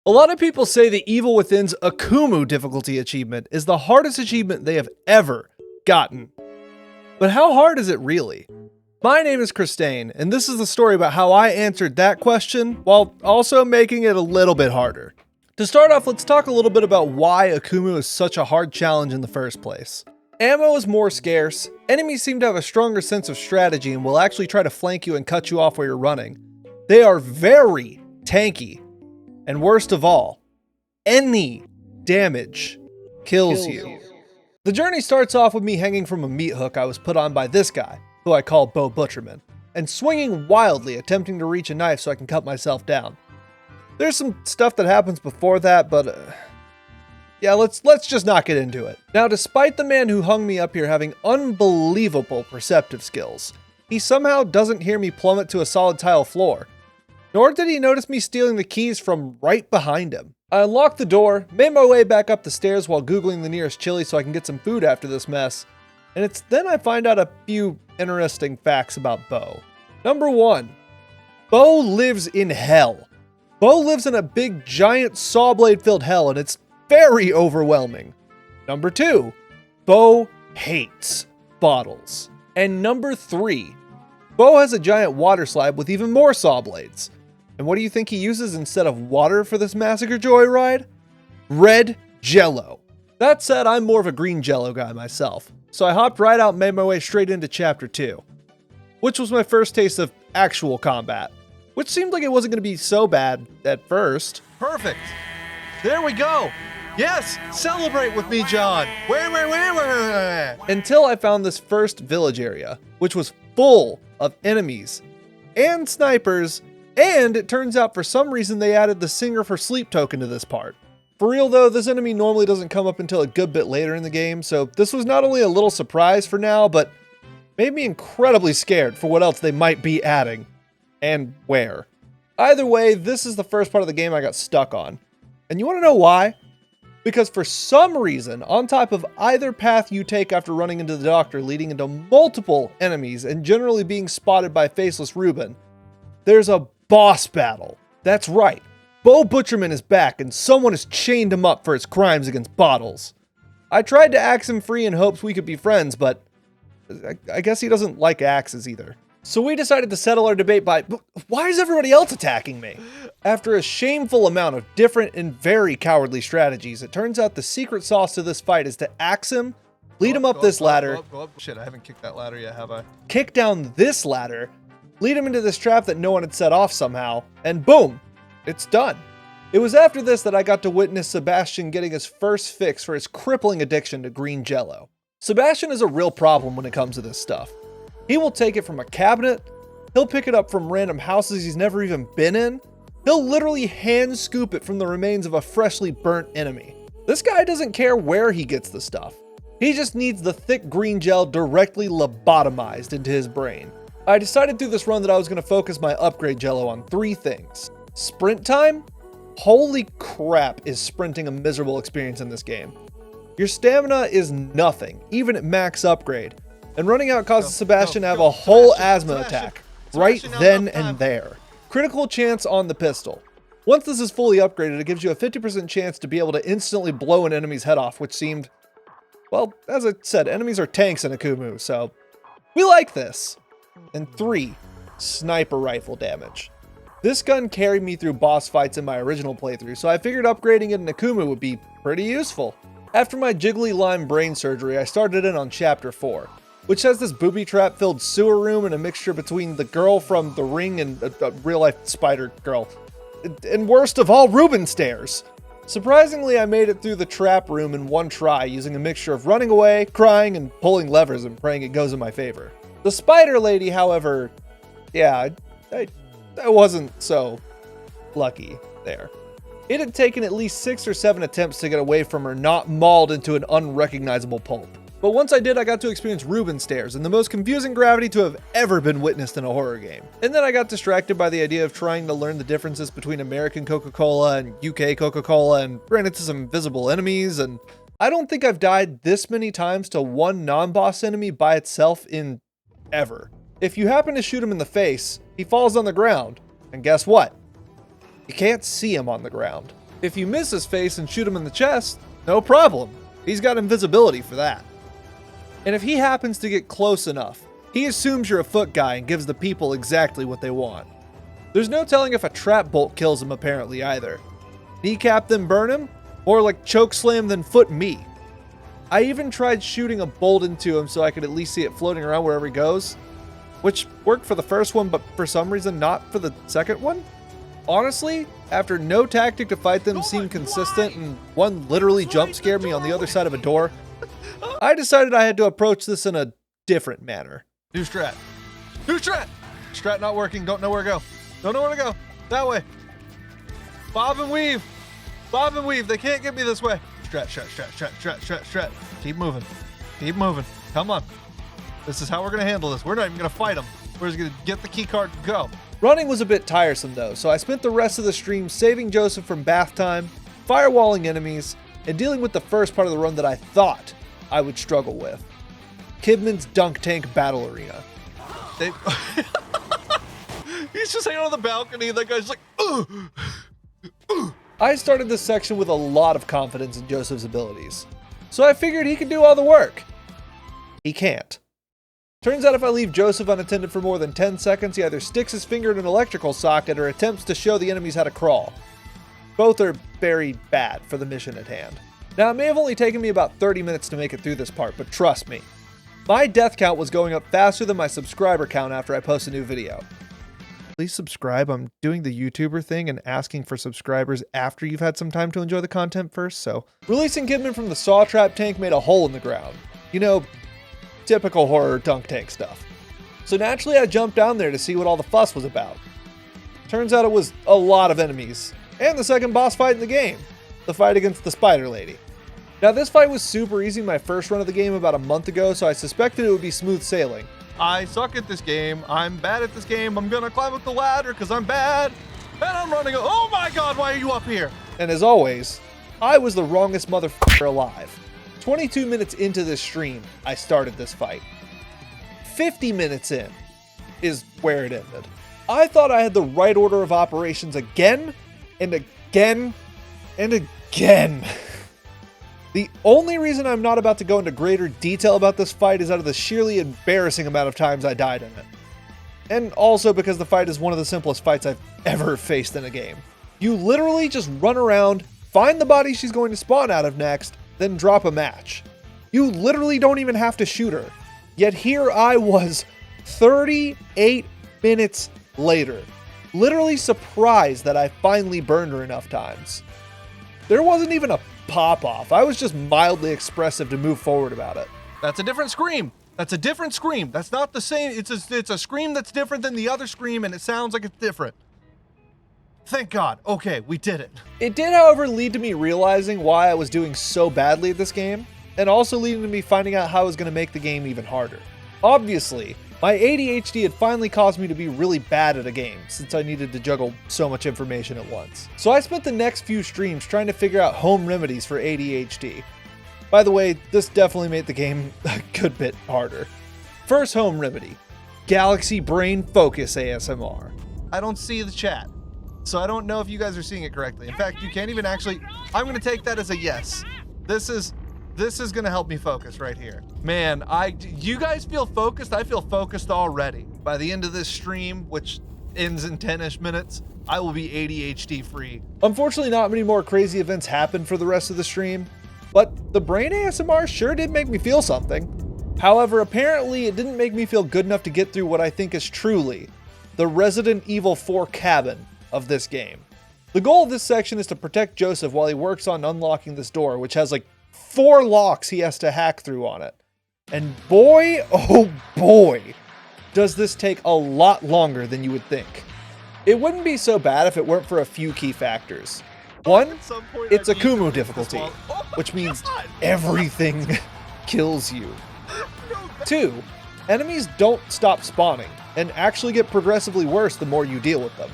A lot of people say the Evil Within's Akumu difficulty achievement is the hardest achievement they have ever gotten. But how hard is it really? My name is Christine, and this is the story about how I answered that question while also making it a little bit harder. To start off, let's talk a little bit about why Akumu is such a hard challenge in the first place. Ammo is more scarce, enemies seem to have a stronger sense of strategy and will actually try to flank you and cut you off while you're running. They are very tanky. And worst of all, any damage kills you. The journey starts off with me hanging from a meat hook I was put on by this guy, who I call Bo Butcherman, and swinging wildly, attempting to reach a knife so I can cut myself down. There's some stuff that happens before that, but yeah, let's just not get into it. Now, despite the man who hung me up here having unbelievable perceptive skills, he somehow doesn't hear me plummet to a solid tile floor. Nor did he notice me stealing the keys from right behind him. I unlocked the door, made my way back up the stairs while Googling the nearest chili so I can get some food after this mess. And it's then I find out a few interesting facts about Bo. Number 1, Bo lives in hell. Bo lives in a big giant saw blade filled hell and it's very overwhelming. Number 2, Bo hates bottles. And number 3, Bo has a giant water slide with even more saw blades. And what do you think he uses instead of water for this massacre joyride? Red Jello. That said, I'm more of a green Jello guy myself, so I hopped right out and made my way straight into Chapter 2, which was my first taste of actual combat, which seemed like it wasn't going to be so bad at first. Perfect. There we go. Yes, celebrate with me, John. Until I found this first village area, which was full of enemies and snipers. And it turns out for some reason they added the Singer for Sleep token to this part. For real though, this enemy normally doesn't come up until a good bit later in the game, so this was not only a little surprise for now, but made me incredibly scared for what else they might be adding. And where. Either way, this is the first part of the game I got stuck on. And you want to know why? Because for some reason, on top of either path you take after running into the doctor leading into multiple enemies and generally being spotted by Faceless Ruben, there's a boss battle. That's right. Bo Butcherman is back and someone has chained him up for his crimes against bottles. I tried to axe him free in hopes we could be friends, but I guess he doesn't like axes either. So we decided to settle our debate by, why is everybody else attacking me? After a shameful amount of different and very cowardly strategies, it turns out the secret sauce to this fight is to axe him, lead him up this ladder. Shit, I haven't kicked that ladder yet, have I? Kick down this ladder, lead him into this trap that no one had set off somehow, and boom, it's done. It was after this that I got to witness Sebastian getting his first fix for his crippling addiction to green Jello. Sebastian is a real problem when it comes to this stuff. He will take it from a cabinet, he'll pick it up from random houses he's never even been in, he'll literally hand scoop it from the remains of a freshly burnt enemy. This guy doesn't care where he gets the stuff. He just needs the thick green gel directly lobotomized into his brain. I decided through this run that I was going to focus my upgrade Jello on 3 things. Sprint time? Holy crap, is sprinting a miserable experience in this game. Your stamina is nothing, even at max upgrade. And running out causes Sebastian to have a whole asthma attack, right then and there. Critical chance on the pistol. Once this is fully upgraded, it gives you a 50% chance to be able to instantly blow an enemy's head off, which seemed, well, as I said, enemies are tanks in Akumu, so we like this. And 3, sniper rifle damage. This gun carried me through boss fights in my original playthrough, so I figured upgrading it in Akumu would be pretty useful. After my jiggly lime brain surgery, I started in on Chapter 4, which has this booby trap filled sewer room and a mixture between the girl from The Ring and a real life spider girl. And worst of all, Ruben stairs. Surprisingly, I made it through the trap room in one try using a mixture of running away, crying, and pulling levers and praying it goes in my favor. The spider lady, however, yeah, I wasn't so lucky there. It had taken at least 6 or 7 attempts to get away from her, not mauled into an unrecognizable pulp. But once I did, I got to experience Ruben stairs and the most confusing gravity to have ever been witnessed in a horror game. And then I got distracted by the idea of trying to learn the differences between American Coca-Cola and UK Coca-Cola and ran into some invisible enemies, and I don't think I've died this many times to one non-boss enemy by itself in ever. If you happen to shoot him in the face, he falls on the ground. And guess what? You can't see him on the ground. If you miss his face and shoot him in the chest, no problem. He's got invisibility for that. And if he happens to get close enough, he assumes you're a foot guy and gives the people exactly what they want. There's no telling if a trap bolt kills him apparently either. Kneecap then burn him, or like choke slam then foot me. I even tried shooting a bolt into him so I could at least see it floating around wherever he goes, which worked for the first one, but for some reason not for the second one. Honestly, after no tactic to fight them seemed consistent and one literally jump scared me on the other side of a door, I decided I had to approach this in a different manner. New strat. New strat! Strat not working, don't know where to go. Don't know where to go. That way. Bob and weave. Bob and weave, they can't get me this way. Strat, strat, strat, strat, strat, strat, strat. Keep moving. Keep moving. Come on. This is how we're gonna handle this. We're not even gonna fight them. We're just gonna get the key card and go. Running was a bit tiresome though, so I spent the rest of the stream saving Joseph from bath time, firewalling enemies, and dealing with the first part of the run that I thought I would struggle with. Kidman's Dunk Tank Battle Arena. He's just hanging on the balcony and that guy's like, ugh. I started this section with a lot of confidence in Joseph's abilities, so I figured he could do all the work. He can't. Turns out if I leave Joseph unattended for more than 10 seconds, he either sticks his finger in an electrical socket or attempts to show the enemies how to crawl. Both are very bad for the mission at hand. Now, it may have only taken me about 30 minutes to make it through this part, but trust me, my death count was going up faster than my subscriber count after I post a new video. Please subscribe. I'm doing the YouTuber thing and asking for subscribers after you've had some time to enjoy the content first, so. Releasing Kidman from the saw trap tank made a hole in the ground. You know, typical horror dunk tank stuff. So naturally I jumped down there to see what all the fuss was about. Turns out it was a lot of enemies, and the second boss fight in the game, the fight against the spider lady. Now this fight was super easy my first run of the game about a month ago, so I suspected it would be smooth sailing. I suck at this game, I'm bad at this game, I'm gonna climb up the ladder because I'm bad, and I'm running, oh my god, why are you up here? And as always, I was the wrongest motherfucker alive. 22 minutes into this stream, I started this fight. 50 minutes in is where it ended. I thought I had the right order of operations again, and again, and again. The only reason I'm not about to go into greater detail about this fight is out of the sheerly embarrassing amount of times I died in it. And also because the fight is one of the simplest fights I've ever faced in a game. You literally just run around, find the body she's going to spawn out of next, then drop a match. You literally don't even have to shoot her. Yet here I was 38 minutes later, literally surprised that I finally burned her enough times. There wasn't even a pop-off. I was just mildly expressive to move forward about it. That's a different scream. That's a different scream. That's not the same. It's a scream that's different than the other scream, and it sounds like it's different. Thank God. Okay, we did it. It did, however, lead to me realizing why I was doing so badly at this game, and also leading to me finding out how I was going to make the game even harder. Obviously, my ADHD had finally caused me to be really bad at a game, since I needed to juggle so much information at once. So I spent the next few streams trying to figure out home remedies for ADHD. By the way, this definitely made the game a good bit harder. First home remedy, Galaxy Brain Focus ASMR. I don't see the chat, so I don't know if you guys are seeing it correctly. In fact, you can't even actually, I'm gonna take that as a yes. This is gonna help me focus right here. Man, you guys feel focused? I feel focused already. By the end of this stream, which ends in 10-ish minutes, I will be ADHD free. Unfortunately, not many more crazy events happened for the rest of the stream, but the brain ASMR sure did make me feel something. However, apparently it didn't make me feel good enough to get through what I think is truly the Resident Evil 4 cabin of this game. The goal of this section is to protect Joseph while he works on unlocking this door, which has like 4 locks he has to hack through on it. And boy, oh boy, does this take a lot longer than you would think. It wouldn't be so bad if it weren't for a few key factors. One, it's Akumu difficulty, which means everything kills you. 2, enemies don't stop spawning and actually get progressively worse the more you deal with them.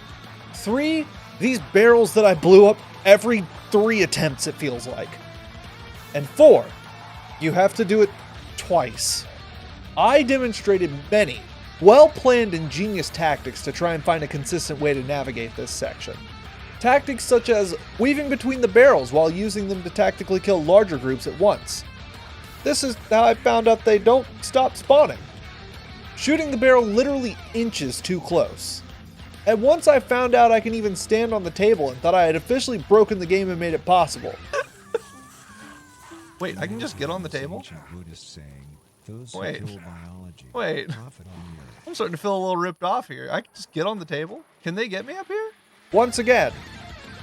3, these barrels that I blew up every 3 attempts, it feels like. And 4, you have to do it twice. I demonstrated many well-planned ingenious tactics to try and find a consistent way to navigate this section. Tactics such as weaving between the barrels while using them to tactically kill larger groups at once. This is how I found out they don't stop spawning. Shooting the barrel literally inches too close. And once I found out I can even stand on the table and thought I had officially broken the game and made it possible. Wait, I can just get on the table? Wait. I'm starting to feel a little ripped off here. I can just get on the table? Can they get me up here? Once again,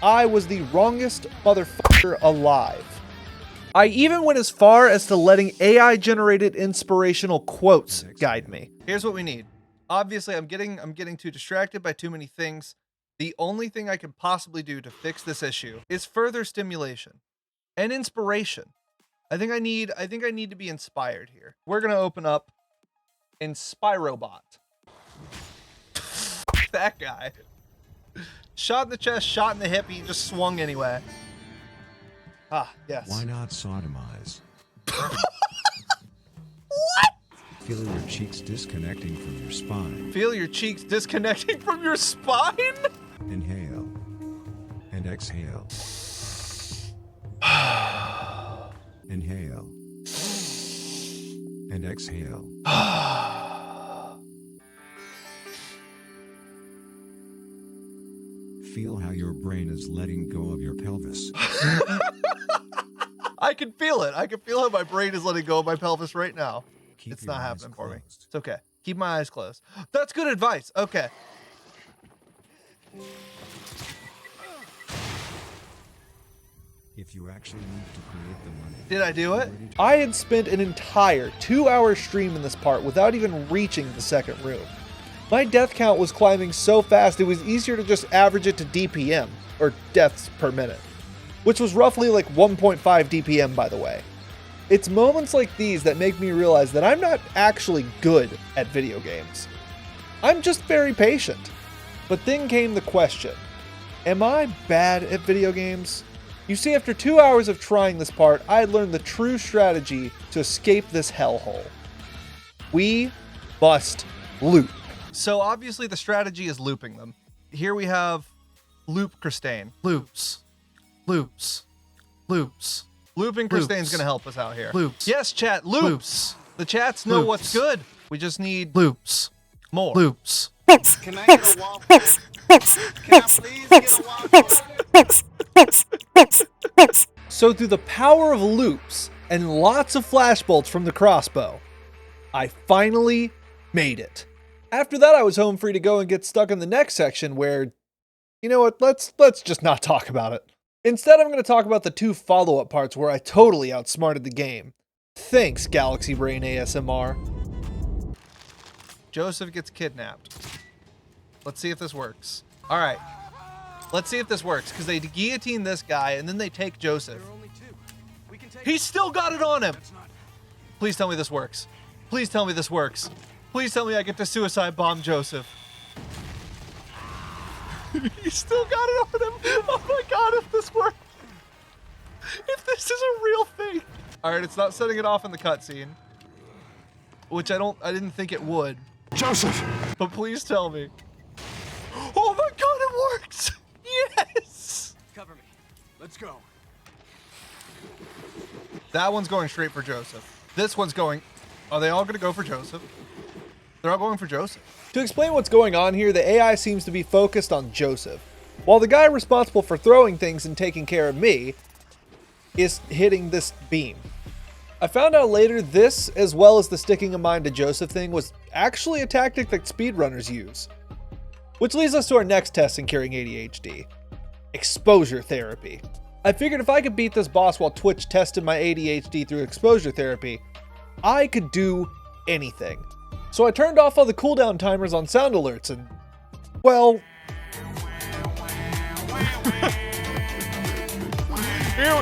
I was the wrongest motherfucker alive. I even went as far as to letting AI-generated inspirational quotes guide me. Here's what we need. Obviously, I'm getting too distracted by too many things. The only thing I can possibly do to fix this issue is further stimulation and inspiration. I think I need to be inspired here. We're gonna open up Inspirobot. That guy. Shot in the chest, shot in the hip, he just swung anyway. Ah, yes. Why not sodomize? What? Feel your cheeks disconnecting from your spine. Feel your cheeks disconnecting from your spine? Inhale and exhale. Inhale and exhale. Feel how your brain is letting go of your pelvis. I can feel it. I can feel how my brain is letting go of my pelvis right now. Keep It's your not eyes happening for me. closed. It's okay. Keep my eyes closed. That's good advice. Okay. If you actually need to create the money. Did I do it? I had spent an entire 2-hour stream in this part without even reaching the second room. My death count was climbing so fast it was easier to just average it to DPM, or deaths per minute, which was roughly like 1.5 DPM by the way. It's moments like these that make me realize that I'm not actually good at video games. I'm just very patient. But then came the question, am I bad at video games? You see, after 2 hours of trying this part, I had learned the true strategy to escape this hellhole. We must loop. So obviously the strategy is looping them. Here we have Loop Christane. Loops. Loops. Loops. Looping Christane's gonna help us out here. Loops. Yes, chat. Loops. The chats know what's good. We just need loops. More. Loops. Can I get a waffle? Can I please get a waffle? So through the power of loops and lots of flashbolts from the crossbow, I finally made it. After that, I was home free to go and get stuck in the next section where, you know what, let's just not talk about it. Instead, I'm going to talk about the 2 follow-up parts where I totally outsmarted the game. Thanks, Galaxy Brain ASMR. Joseph gets kidnapped. Let's see if this works. All right. Let's see if this works, because they guillotine this guy, and then they take Joseph. He's still got it on him! Please tell me this works. Please tell me this works. Please tell me I get to suicide bomb Joseph. He's still got it on him! Oh my god, if this works! If this is a real thing! Alright, it's not setting it off in the cutscene. Which I didn't think it would. Joseph! But please tell me. Oh my god, it works! Yes! Cover me. Let's go. That one's going straight for Joseph. This one's going... Are they all going to go for Joseph? They're all going for Joseph. To explain what's going on here, the AI seems to be focused on Joseph, while the guy responsible for throwing things and taking care of me is hitting this beam. I found out later this, as well as the sticking a mine to Joseph thing, was actually a tactic that speedrunners use. Which leads us to our next test in curing ADHD. Exposure therapy. I figured if I could beat this boss while Twitch tested my ADHD through exposure therapy, I could do anything. So I turned off all the cooldown timers on sound alerts and, well...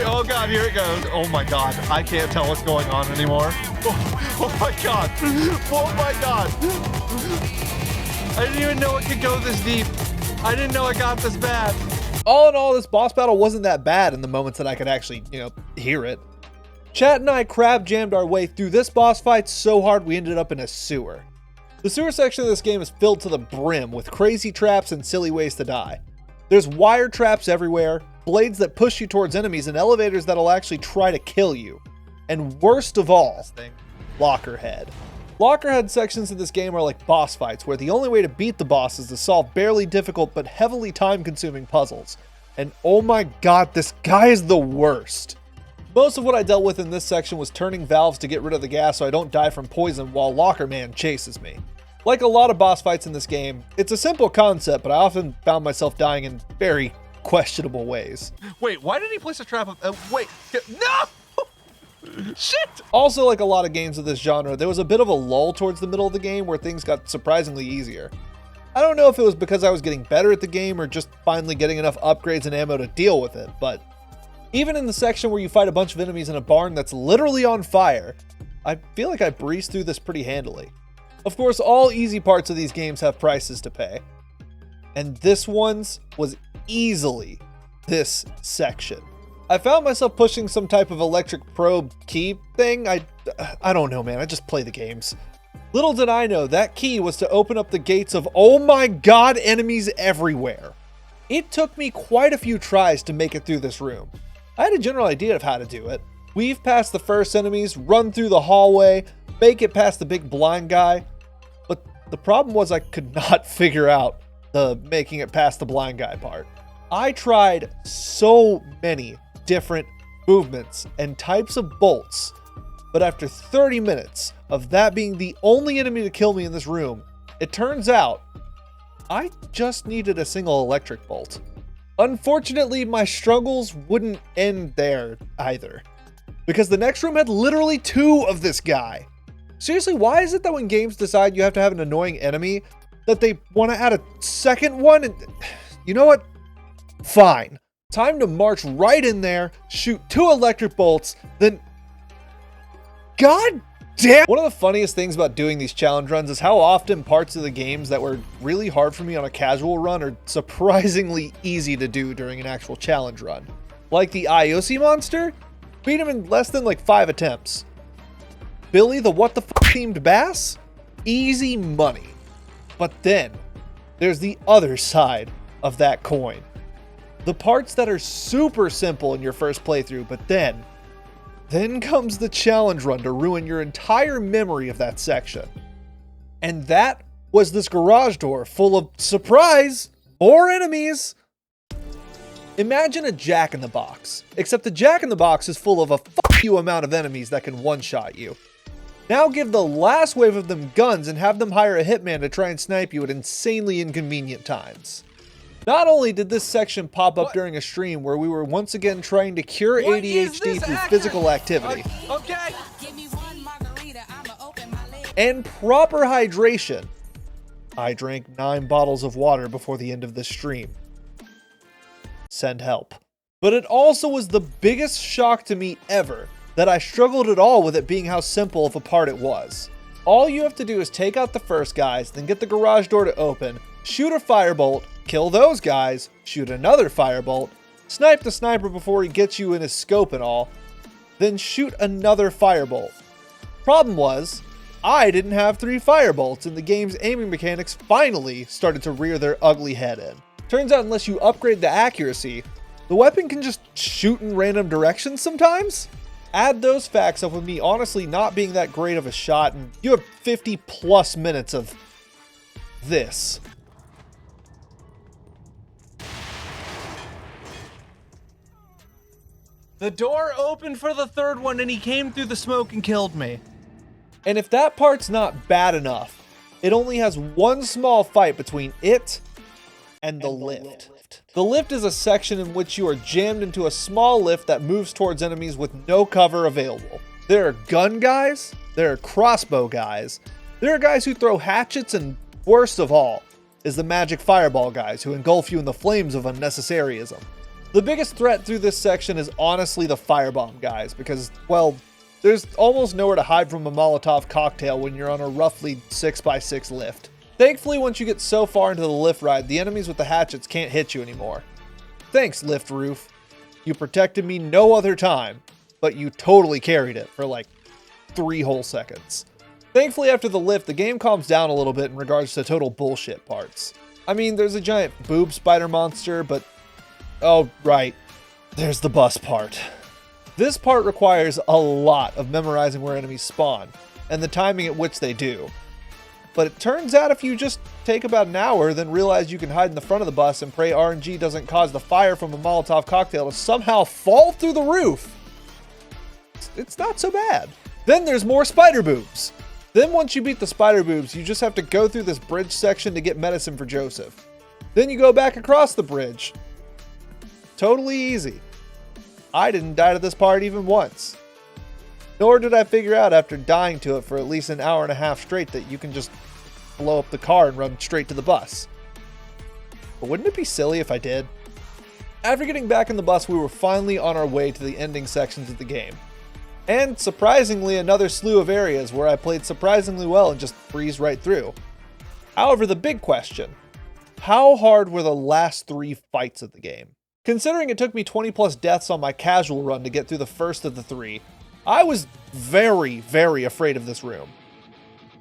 Oh god, here it goes. Oh my god, I can't tell what's going on anymore. Oh my god. Oh my god. I didn't even know it could go this deep. I didn't know it got this bad. All in all, this boss battle wasn't that bad in the moments that I could actually, hear it. Chat and I crab jammed our way through this boss fight so hard we ended up in a sewer. The sewer section of this game is filled to the brim with crazy traps and silly ways to die. There's wire traps everywhere, blades that push you towards enemies, and elevators that'll actually try to kill you. And worst of all, This thing. Lockerhead. Lockerhead sections of this game are like boss fights, where the only way to beat the boss is to solve barely difficult but heavily time-consuming puzzles. And oh my god, this guy is the worst. Most of what I dealt with in this section was turning valves to get rid of the gas so I don't die from poison while Locker Man chases me. Like a lot of boss fights in this game, it's a simple concept, but I often found myself dying in very questionable ways. Wait, why did he place a trap? Wait, no! Shit! Also, like a lot of games of this genre, there was a bit of a lull towards the middle of the game where things got surprisingly easier. I don't know if it was because I was getting better at the game or just finally getting enough upgrades and ammo to deal with it, but even in the section where you fight a bunch of enemies in a barn that's literally on fire, I feel like I breezed through this pretty handily. Of course, all easy parts of these games have prices to pay, and this one's was easily this section. I found myself pushing some type of electric probe key thing. I don't know, man. I just play the games. Little did I know that key was to open up the gates of, oh my god, enemies everywhere. It took me quite a few tries to make it through this room. I had a general idea of how to do it. Weave past the first enemies, run through the hallway, make it past the big blind guy. But the problem was I could not figure out the making it past the blind guy part. I tried so many different movements and types of bolts, but after 30 minutes of that being the only enemy to kill me in this room, it turns out I just needed a single electric bolt. Unfortunately, my struggles wouldn't end there either, because the next room had literally 2 of this guy. Seriously, why is it that when games decide you have to have an annoying enemy, that they want to add a second one? And you know what? Fine. Time to march right in there, shoot 2 electric bolts, then... God damn! One of the funniest things about doing these challenge runs is how often parts of the games that were really hard for me on a casual run are surprisingly easy to do during an actual challenge run. Like the Iosi monster? Beat him in less than like 5 attempts. Billy the what the f themed bass? Easy money. But then, there's the other side of that coin. The parts that are super simple in your first playthrough, but then comes the challenge run to ruin your entire memory of that section. And that was this garage door full of, surprise, more enemies. Imagine a Jack-in-the-Box, except the Jack-in-the-Box is full of a fuck you amount of enemies that can one-shot you. Now give the last wave of them guns and have them hire a hitman to try and snipe you at insanely inconvenient times. Not only did this section pop up during a stream where we were once again trying to cure ADHD through physical activity Okay. and proper hydration. I drank 9 bottles of water before the end of the stream. Send help. But it also was the biggest shock to me ever that I struggled at all with it being how simple of a part it was. All you have to do is take out the first guys, then get the garage door to open, shoot a firebolt, kill those guys, shoot another firebolt, snipe the sniper before he gets you in his scope and all, then shoot another firebolt. Problem was, I didn't have 3 firebolts and the game's aiming mechanics finally started to rear their ugly head in. Turns out unless you upgrade the accuracy, the weapon can just shoot in random directions sometimes. Add those facts up with me honestly not being that great of a shot and you have 50 plus minutes of this. The door opened for the 3rd one and he came through the smoke and killed me. And if that part's not bad enough, it only has one small fight between it and the lift. The lift is a section in which you are jammed into a small lift that moves towards enemies with no cover available. There are gun guys, there are crossbow guys, there are guys who throw hatchets, and worst of all is the magic fireball guys who engulf you in the flames of unnecessaryism. The biggest threat through this section is honestly the firebomb guys because, well, there's almost nowhere to hide from a Molotov cocktail when you're on a roughly 6x6 lift. Thankfully, once you get so far into the lift ride, the enemies with the hatchets can't hit you anymore. Thanks, lift roof. You protected me no other time, but you totally carried it for like 3 whole seconds. Thankfully, after the lift, the game calms down a little bit in regards to total bullshit parts. I mean, there's a giant boob spider monster, but oh, right. There's the bus part. This part requires a lot of memorizing where enemies spawn and the timing at which they do. But it turns out if you just take about an hour, then realize you can hide in the front of the bus and pray RNG doesn't cause the fire from a Molotov cocktail to somehow fall through the roof, it's not so bad. Then there's more spider boobs. Then once you beat the spider boobs, you just have to go through this bridge section to get medicine for Joseph. Then you go back across the bridge. Totally easy. I didn't die to this part even once. Nor did I figure out after dying to it for at least an hour and a half straight that you can just blow up the car and run straight to the bus. But wouldn't it be silly if I did? After getting back in the bus, we were finally on our way to the ending sections of the game. And surprisingly, another slew of areas where I played surprisingly well and just breezed right through. However, the big question, how hard were the last 3 fights of the game? Considering it took me 20 plus deaths on my casual run to get through the first of the 3, I was very, very afraid of this room.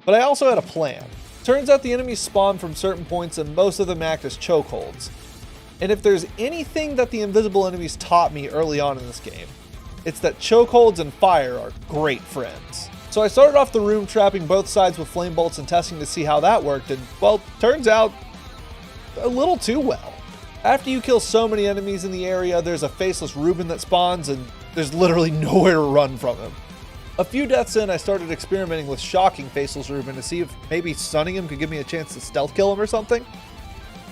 But I also had a plan. Turns out the enemies spawn from certain points and most of them act as chokeholds. And if there's anything that the invisible enemies taught me early on in this game, it's that chokeholds and fire are great friends. So I started off the room trapping both sides with flame bolts and testing to see how that worked, and well, turns out a little too well. After you kill so many enemies in the area, there's a faceless Reuben that spawns and there's literally nowhere to run from him. A few deaths in, I started experimenting with shocking faceless Reuben to see if maybe stunning him could give me a chance to stealth kill him or something.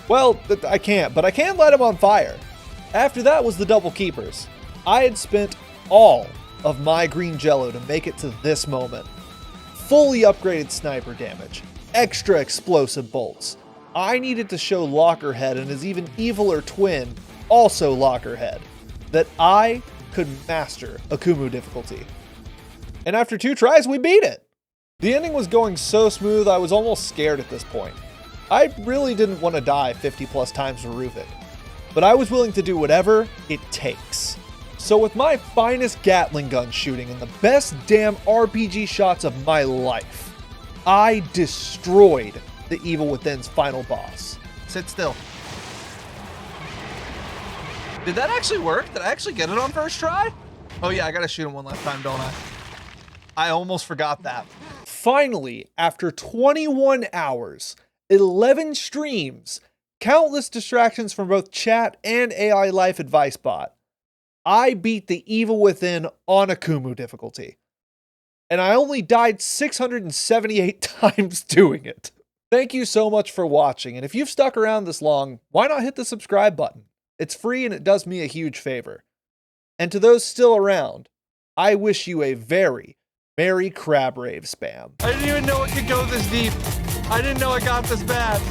Well, I can't, but I can light him on fire. After that was the double keepers. I had spent all of my green jello to make it to this moment. Fully upgraded sniper damage, extra explosive bolts. I needed to show Lockerhead and his even eviler twin, also Lockerhead, that I could master Akumu difficulty. And after 2 tries, we beat it. The ending was going so smooth, I was almost scared at this point. I really didn't want to die 50 plus times to Ruvik, but I was willing to do whatever it takes. So with my finest Gatling gun shooting and the best damn RPG shots of my life, I destroyed the Evil Within's final boss. Sit still. Did that actually work? Did I actually get it on first try? Oh yeah, I gotta shoot him one last time, don't I? I almost forgot that. Finally, after 21 hours, 11 streams, countless distractions from both chat and AI life advice bot, I beat the Evil Within on Akumu difficulty. And I only died 678 times doing it. Thank you so much for watching, and if you've stuck around this long, why not hit the subscribe button? It's free and it does me a huge favor. And to those still around, I wish you a very Merry Crab Rave spam. I didn't even know it could go this deep. I didn't know it got this bad.